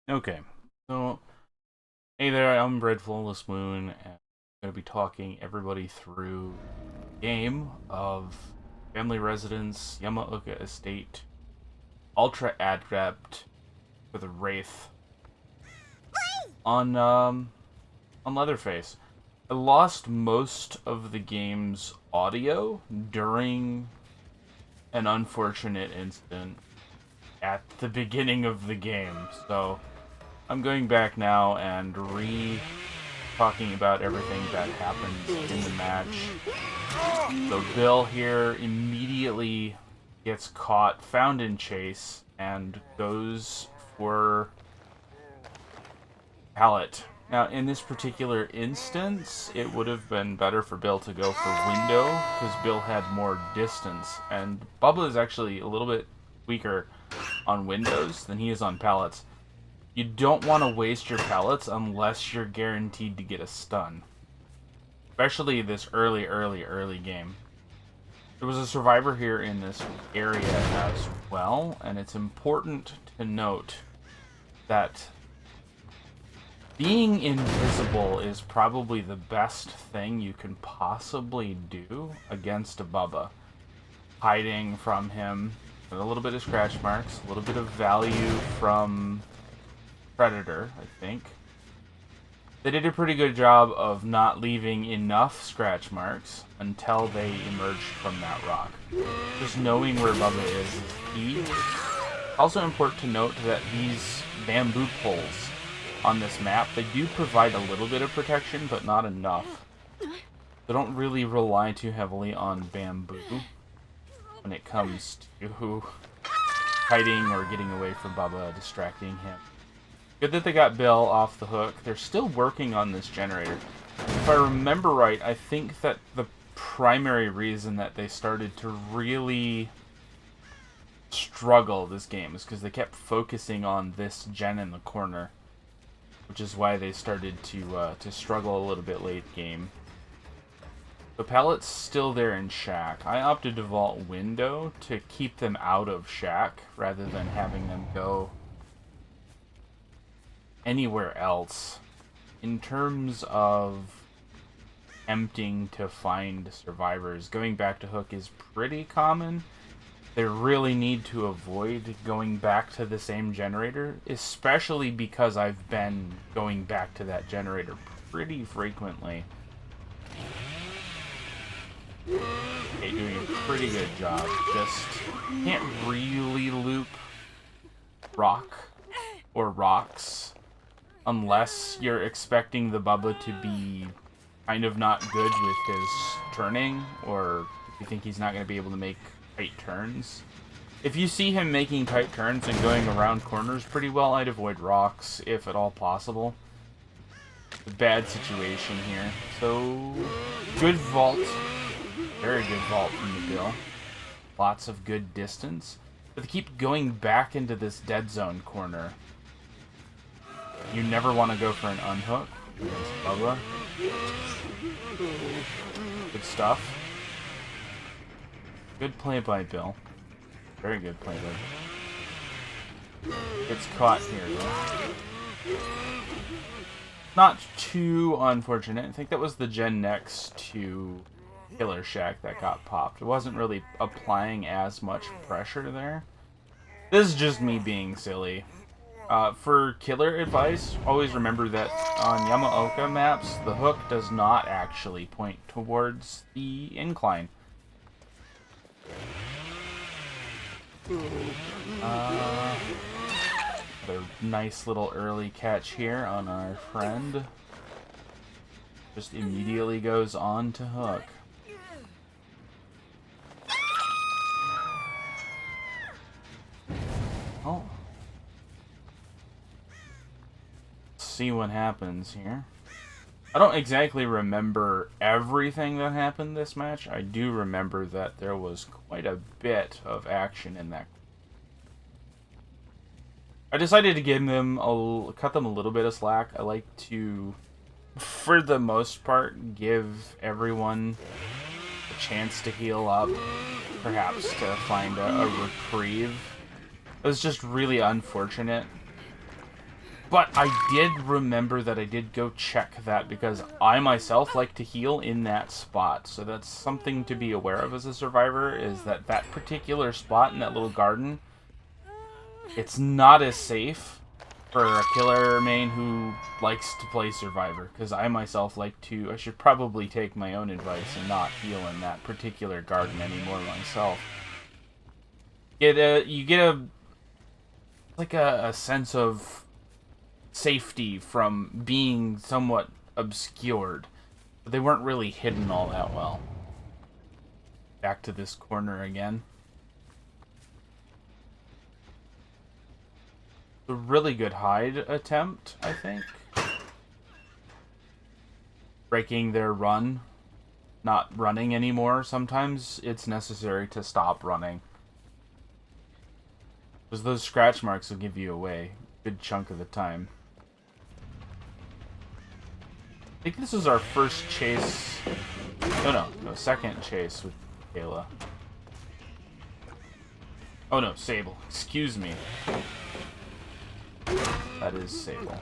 Okay, so hey there, I'm Red Flawless Moon, and I'm going to be talking everybody through a game of Family Residence Yamaoka Estate Ultra Adept with a Wraith on Leatherface. I lost most of the game's audio during an unfortunate incident at the beginning of the game, so I'm going back now and talking about everything that happens in the match. So Bill here immediately gets caught, found in chase, and goes for pallet. Now, in this particular instance, it would have been better for Bill to go for window, because Bill had more distance, and Bubba is actually a little bit weaker on windows than he is on pallets. You don't want to waste your pallets unless you're guaranteed to get a stun. Especially this early game. There was a survivor here in this area as well, and it's important to note that being invisible is probably the best thing you can possibly do against a Bubba. Hiding from him, a little bit of scratch marks, a little bit of value from Predator, I think. They did a pretty good job of not leaving enough scratch marks until they emerged from that rock. Just knowing where Bubba is key. Also important to note that these bamboo poles on this map, they do provide a little bit of protection, but not enough. They don't really rely too heavily on bamboo when it comes to hiding or getting away from Bubba, distracting him. Good that they got Bill off the hook. They're still working on this generator. If I remember right, I think that the primary reason that they started to really struggle this game is because they kept focusing on this gen in the corner, which is why they started to struggle a little bit late game. The pallet's still there in Shack. I opted to vault window to keep them out of Shack rather than having them go anywhere else. In terms of emptying to find survivors, going back to hook is pretty common. They really need to avoid going back to the same generator, especially because I've been going back to that generator pretty frequently. Okay, doing a pretty good job. Just can't really loop rock or rocks unless you're expecting the Bubba to be kind of not good with his turning, or if you think he's not going to be able to make tight turns. If you see him making tight turns and going around corners pretty well, I'd avoid rocks if at all possible. A bad situation here. So, good vault. Very good vault from the Bill. Lots of good distance. But they keep going back into this dead zone corner. You never want to go for an unhook against Bubba. Good stuff. Good play by Bill. Very good play by Bill. Gets caught here, though. Not too unfortunate. I think that was the gen next to Killer Shack that got popped. It wasn't really applying as much pressure there. This is just me being silly. For killer advice, always remember that on Yamaoka maps, the hook does not actually point towards the incline. Another nice little early catch here on our friend. Just immediately goes on to hook. Oh. See what happens here. I don't exactly remember everything that happened this match. I do remember that there was quite a bit of action in that. I decided to give them cut them a little bit of slack. I like to, for the most part, give everyone a chance to heal up, perhaps to find a reprieve. It was just really unfortunate But I did remember that I did go check that because I myself like to heal in that spot. So that's something to be aware of as a survivor, is that that particular spot in that little garden, it's not as safe for a killer main who likes to play survivor. Because I myself like to, I should probably take my own advice and not heal in that particular garden anymore myself. You get a sense of safety from being somewhat obscured, but they weren't really hidden all that well. Back to this corner again. A really good hide attempt, I think. Breaking their run, not running anymore. Sometimes it's necessary to stop running, because those scratch marks will give you away a good chunk of the time. I think this is our first chase. No, second chase with Kayla. Oh no, Sable. Excuse me. That is Sable.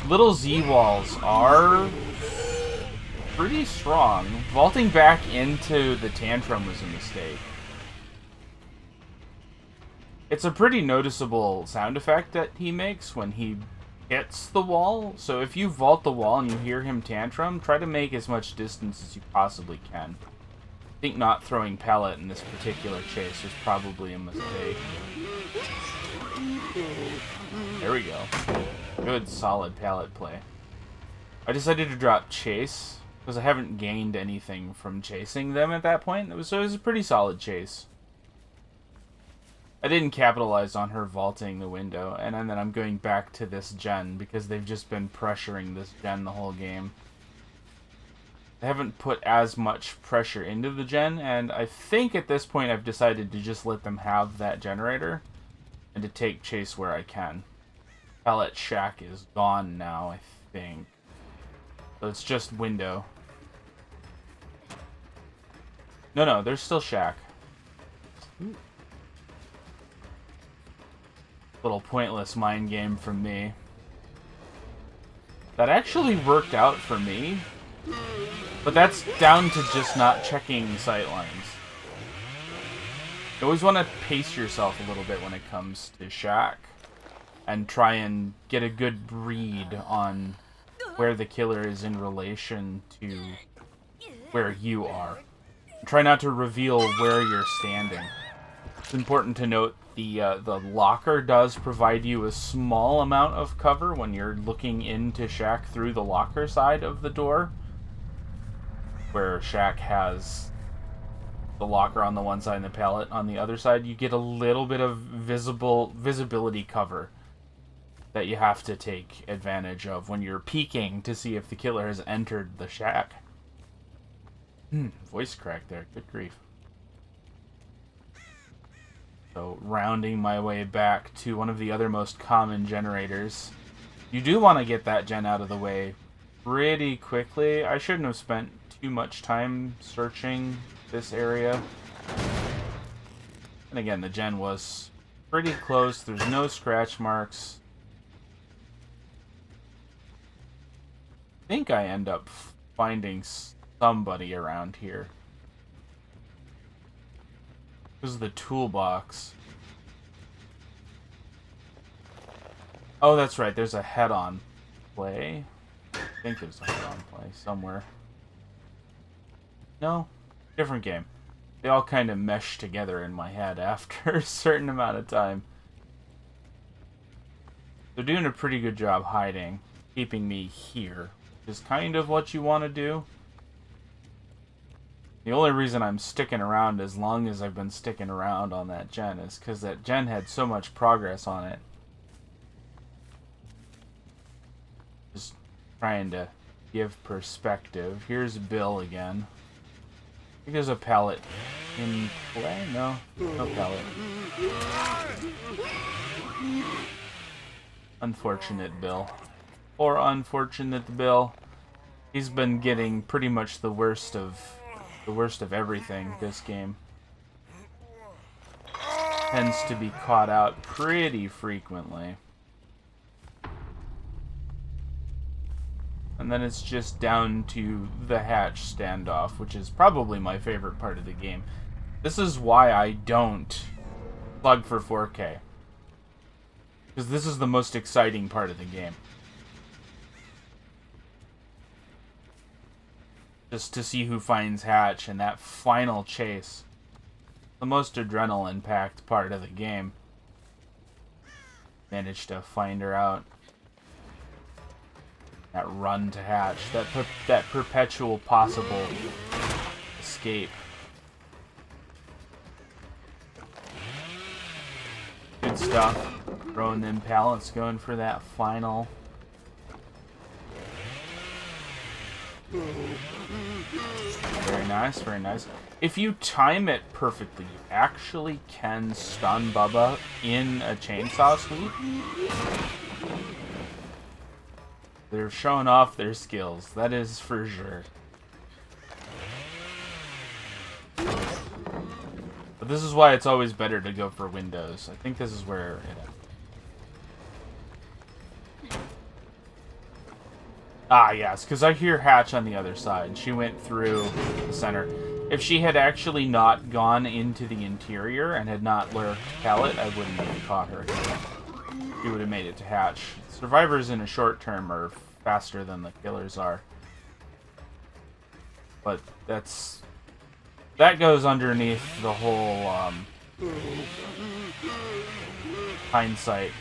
Little Z walls are pretty strong. Vaulting back into the tantrum was a mistake. It's a pretty noticeable sound effect that he makes when he hits the wall. So if you vault the wall and you hear him tantrum, try to make as much distance as you possibly can. I think not throwing pallet in this particular chase was probably a mistake. There we go. Good, solid pallet play. I decided to drop chase because I haven't gained anything from chasing them at that point. So it was a pretty solid chase. I didn't capitalize on her vaulting the window, and then I'm going back to this gen because they've just been pressuring this gen the whole game. They haven't put as much pressure into the gen, and I think at this point I've decided to just let them have that generator and to take chase where I can. Pallet Shack is gone now, I think. So it's just window. No, there's still Shack. Ooh. Little pointless mind game from me. That actually worked out for me, but that's down to just not checking sightlines. You always want to pace yourself a little bit when it comes to Shack, and try and get a good read on where the killer is in relation to where you are. Try not to reveal where you're standing. It's important to note the locker does provide you a small amount of cover when you're looking into Shack through the locker side of the door, where Shack has the locker on the one side and the pallet on the other side. You get a little bit of visibility cover that you have to take advantage of when you're peeking to see if the killer has entered the Shack. Voice crack there, good grief. So, rounding my way back to one of the other most common generators. You do want to get that gen out of the way pretty quickly. I shouldn't have spent too much time searching this area. And again, the gen was pretty close. There's no scratch marks. I think I end up finding somebody around here. This is the toolbox. Oh, that's right. There's a head-on play. I think there's a head-on play somewhere. No, different game. They all kind of mesh together in my head after a certain amount of time. They're doing a pretty good job hiding, keeping me here, which is kind of what you want to do. The only reason I'm sticking around as long as I've been sticking around on that gen is because that gen had so much progress on it. Just trying to give perspective. Here's Bill again. I think there's a pallet in play? No pallet. Unfortunate Bill. Or unfortunate Bill. He's been getting pretty much the worst of everything this game. tends to be caught out pretty frequently. And then it's just down to the hatch standoff, which is probably my favorite part of the game. This is why I don't plug for 4K. Because this is the most exciting part of the game. Just to see who finds Hatch and that final chase. The most adrenaline-packed part of the game. Managed to find her out. That run to Hatch. That perpetual possible escape. Good stuff. Throwing them pallets, going for that final. Very nice, very nice. If you time it perfectly, you actually can stun Bubba in a chainsaw sweep. They're showing off their skills, that is for sure. But this is why it's always better to go for windows. I think this is where it ends. Ah, yes, because I hear Hatch on the other side. She went through the center. If she had actually not gone into the interior and had not lurked pellet, I wouldn't have caught her. She would have made it to Hatch. Survivors in a short term are faster than the killers are. But that goes underneath the whole hindsight.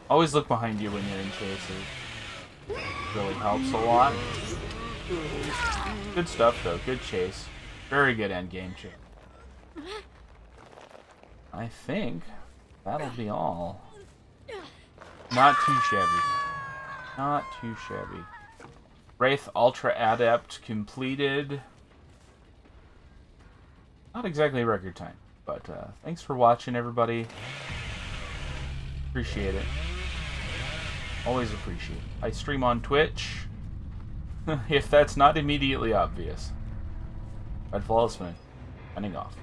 Always look behind you when you're in chases. Really helps a lot. Good stuff though, good chase. Very good endgame chase. I think that'll be all. Not too shabby. Not too shabby. Wraith Ultra Adept completed. Not exactly record time, but thanks for watching, everybody. Appreciate it. Always appreciate it. I stream on Twitch, if that's not immediately obvious. Red Flawless Man, signing off.